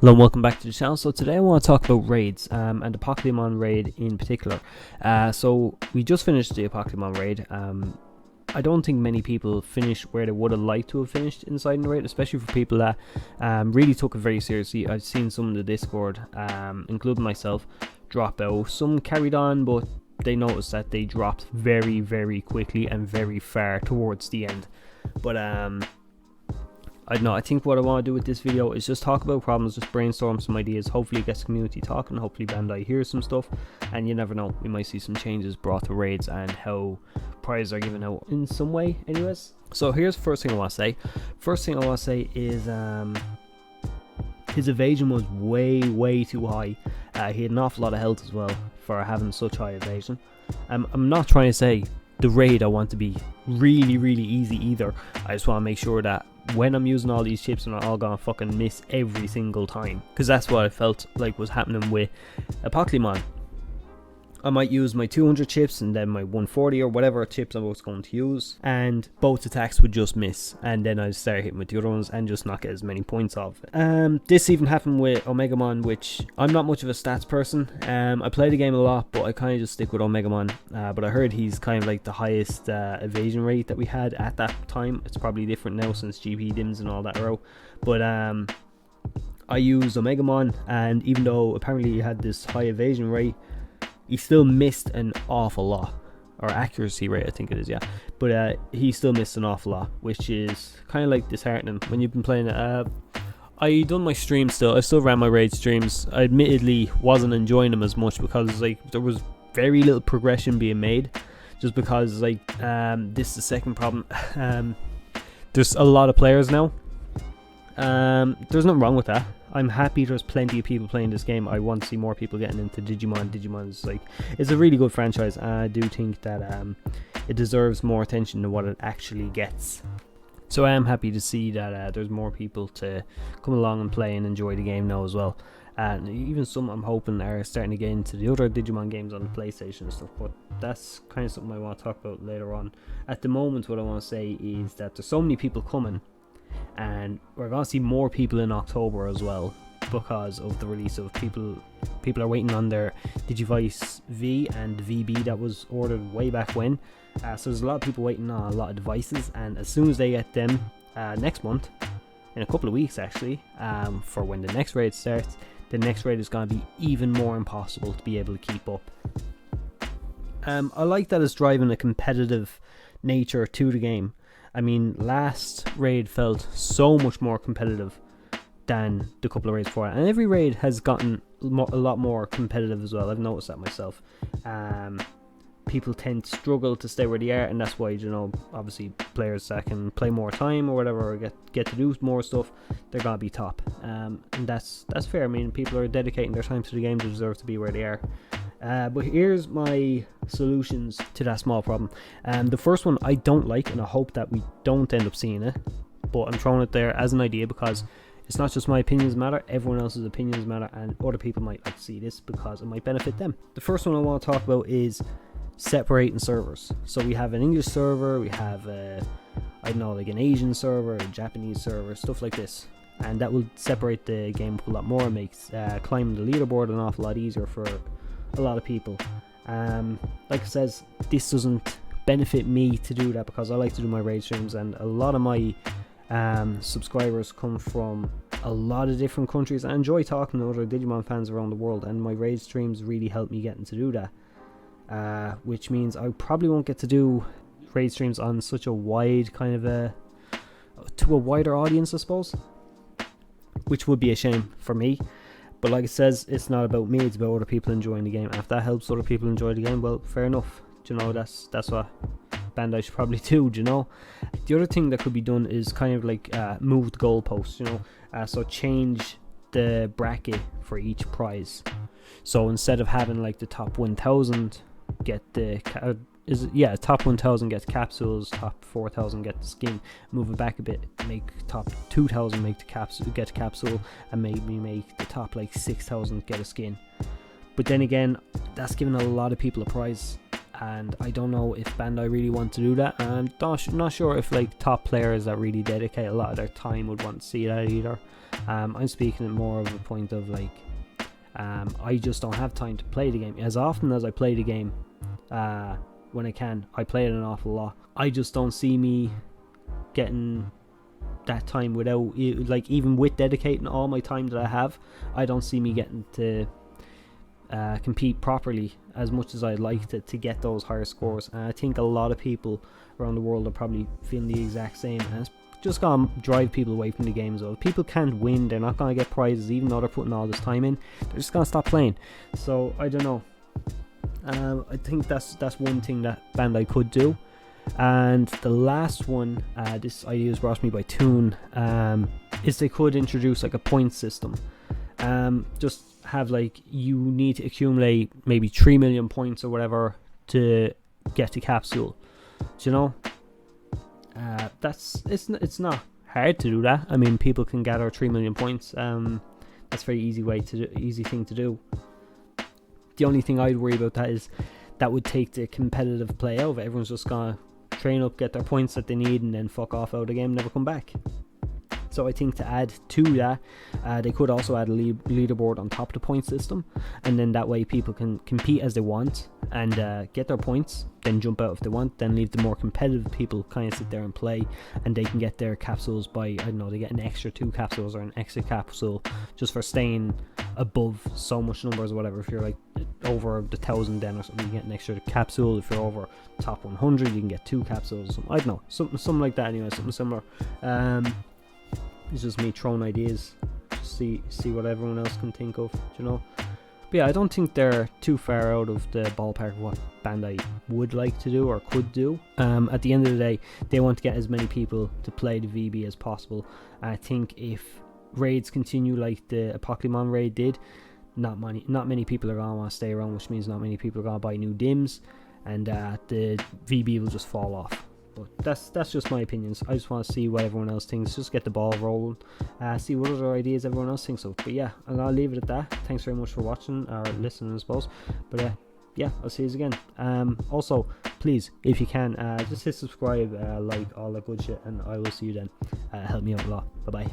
Hello and welcome back to the channel. So today I want to talk about raids and the Pokemon raid in particular. So we just finished the Pokemon raid. I don't think many people finished where they would have liked to have finished inside the raid, especially for people that really took it very seriously. I've seen some in the Discord, including myself, drop out. Some carried on, but they noticed that they dropped very, very quickly and very far towards the end. But I don't know, I think what I want to do with this video is just talk about problems, just brainstorm some ideas, hopefully it gets the community talking, hopefully Bandai hears some stuff, and you never know, we might see some changes brought to raids and how prizes are given out in some way anyways. So here's the first thing I want to say. First thing I want to say is his evasion was way too high. He had an awful lot of health as well for having such high evasion. I'm not trying to say the raid I want to be really easy either. I just want to make sure that when I'm using all these chips, I'm not all gonna fucking miss every single time, because that's what I felt like was happening with a Pokemon. I might use my 200 chips and then my 140 or whatever chips I was going to use, and both attacks would just miss, and then I'd start hitting with the other ones and just not get as many points off it. This even happened with Omegamon, which I'm not much of a stats person. I play the game a lot, but I kind of just stick with Omegamon. But I heard he's kind of like the highest evasion rate that we had at that time. It's probably different now since GP dims and all that row. But I used Omegamon, and even though apparently he had this high evasion rate, he still missed an awful lot, or accuracy rate I think it is, yeah, but he still missed an awful lot, which is kind of like disheartening when you've been playing it. I done my streams still, I still ran my raid streams. I admittedly wasn't enjoying them as much because like there was very little progression being made, just because like this is the second problem. There's a lot of players now. There's nothing wrong with that. I'm happy there's plenty of people playing this game. I want to see more people getting into Digimon. Digimon is like, it's a really good franchise, and I do think that it deserves more attention than what it actually gets. So I am happy to see that there's more people to come along and play and enjoy the game now as well. And even some I'm hoping are starting to get into the other Digimon games on the PlayStation and stuff, but that's kind of something I want to talk about later on. At the moment, what I want to say is that there's so many people coming, and we're going to see more people in October as well, because of the release of people are waiting on their Digivice V and VB that was ordered way back when. So there's a lot of people waiting on a lot of devices, and as soon as they get them next month, in a couple of weeks actually, for when the next raid starts, the next raid is going to be even more impossible to be able to keep up. I like that it's driving a competitive nature to the game. I mean, last raid felt so much more competitive than the couple of raids before, and every raid has gotten a lot more competitive as well. I've noticed that myself. People tend to struggle to stay where they are, and that's why, you know, obviously players that can play more time or whatever, or get to do more stuff, they're gonna be top. And that's fair. I mean, people are dedicating their time to the game, they deserve to be where they are. But here's my solutions to that small problem. The first one I don't like, and I hope that we don't end up seeing it, but I'm throwing it there as an idea because it's not just my opinions matter, everyone else's opinions matter, and other people might like to see this because it might benefit them. The first one I want to talk about is separating servers. So we have an English server, we have I don't know, like an Asian server, a Japanese server, stuff like this, and that will separate the game up a lot more. It makes climbing the leaderboard an awful lot easier for a lot of people. Like it says, this doesn't benefit me to do that because I like to do my raid streams, and a lot of my subscribers come from a lot of different countries. I enjoy talking to other Digimon fans around the world, and my raid streams really help me getting to do that. Which means I probably won't get to do raid streams on such a wide kind of to a wider audience, I suppose, which would be a shame for me. But like it says, it's not about me, it's about other people enjoying the game. And if that helps other people enjoy the game, well, fair enough. Do you know, that's what Bandai should probably do, do you know? The other thing that could be done is kind of like move the goalposts, you know, so change the bracket for each prize. So instead of having like the top 1,000 get the top 1,000 gets capsules, top 4,000 get the skin, move it back a bit, make top 2,000 make the get a capsule, and maybe make the top like 6,000 get a skin. But then again, that's giving a lot of people a prize. and I don't know if Bandai really want to do that, and I'm not sure if like top players that really dedicate a lot of their time would want to see that either. I'm speaking at more of a point of like, I just don't have time to play the game. As often as I play the game, when I can, I play it an awful lot. I just don't see me getting that time without, like, even with dedicating all my time that I have, I don't see me getting to compete properly as much as I'd like to get those higher scores. And I think a lot of people around the world are probably feeling the exact same, and it's just gonna drive people away from the game as well. People can't win, they're not gonna get prizes even though they're putting all this time in. They're just gonna stop playing. So I don't know. I think that's one thing that Bandai could do. And the last one, this idea was brought to me by Toon, is they could introduce like a point system. Just have like, you need to accumulate maybe 3 million points or whatever to get the capsule. Do you know? It's not hard to do that. I mean, people can gather 3 million points. That's a very easy thing to do. The only thing I'd worry about that is that would take the competitive play out of it. Everyone's just gonna train up, get their points that they need, and then fuck off out of the game and never come back. So I think to add to that, they could also add a leaderboard on top of the point system, and then that way people can compete as they want and get their points, then jump out if they want, then leave the more competitive people kind of sit there and play, and they can get their capsules by, I don't know, they get an extra 2 capsules or an extra capsule just for staying above so much numbers or whatever. If you're like over the 1,000 then or something, you get an extra capsule. If you're over top 100, you can get 2 capsules or something. I don't know, something like that anyway, something similar. It's just me throwing ideas, see what everyone else can think of, you know. But yeah, I don't think they're too far out of the ballpark of what Bandai would like to do or could do. At the end of the day, they want to get as many people to play the VB as possible. I think if raids continue like the Pokemon raid did, not many people are gonna want to stay around, which means not many people are gonna buy new dims, and the VB will just fall off. But that's just my opinions. I just want to see what everyone else thinks. Just get the ball rolling, see what other ideas everyone else thinks of. But yeah, and I'll leave it at that. Thanks very much for watching or listening, I suppose. But yeah, I'll see you again. Also, please, if you can, just hit subscribe, like, all that good shit, and I will see you then. Help me out a lot. Bye bye.